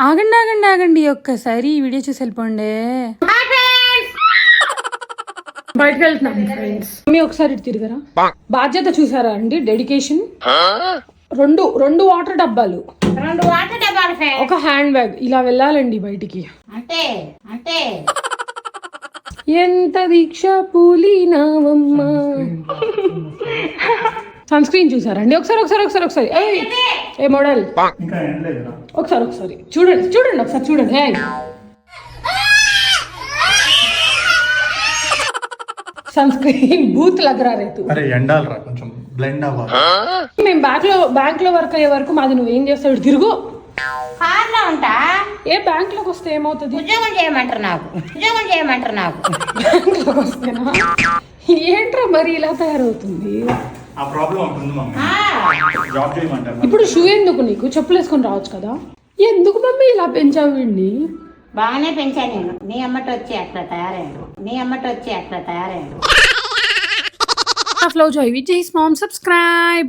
ఆగండి ఆగండి ఆగండి ఒక్కసారి ఈ వీడియో చూసి వెళ్ళిపోండి. బయటకు వెళ్తున్నాం ఫ్రెండ్స్. మీ ఒకసారి ఇటు తిరిగారా? బాధ్యత చూసారా అండి, డెడికేషన్. రెండు వాటర్ డబ్బాలు, ఒక హ్యాండ్ బ్యాగ్, ఇలా వెళ్ళాలండి బయటికి. ఎంత దీక్ష పూలినావమ్మా. సన్ స్క్రీన్ చూసారండి? ఒకసారి ఏ మోడల్ ఒకసారి చూడండి ఒకసారి చూడండి. సన్ స్క్రీన్ బూత్ లగరా రేతు. అరే ఎండాలరా, కొంచెం బ్లెండ్ అవ్వాలి. మేము బ్యాంక్ లో వర్క్ అయ్యే వరకు మాది నువ్వేం చేస్తావు? తిరుగు. ఏ బ్యాంక్ లోకి వస్తే ఏమవుతుంది? ఉద్యోగం చేయమంటారు నాకు. బ్యాంక్ లోకి వస్తేనా? ఏంట్రా మరి ఇలా తయారవుతుంది? ఆ ప్రాబ్లం ఉంటుంది మమ్మీ. జాబ్ చేయమంటారు. ఇప్పుడు షూ ఎందుకు నీకు? చెప్పులు వేసుకొని రావచ్చు కదా. ఎందుకు మమ్మీ ఇలా పెంచావు వీడిని? బాగానే పెంచా నేను. నీ అమ్మటి వచ్చి అట్లా తయారయ్యాడు. Flow Joy with Jay's mom, subscribe.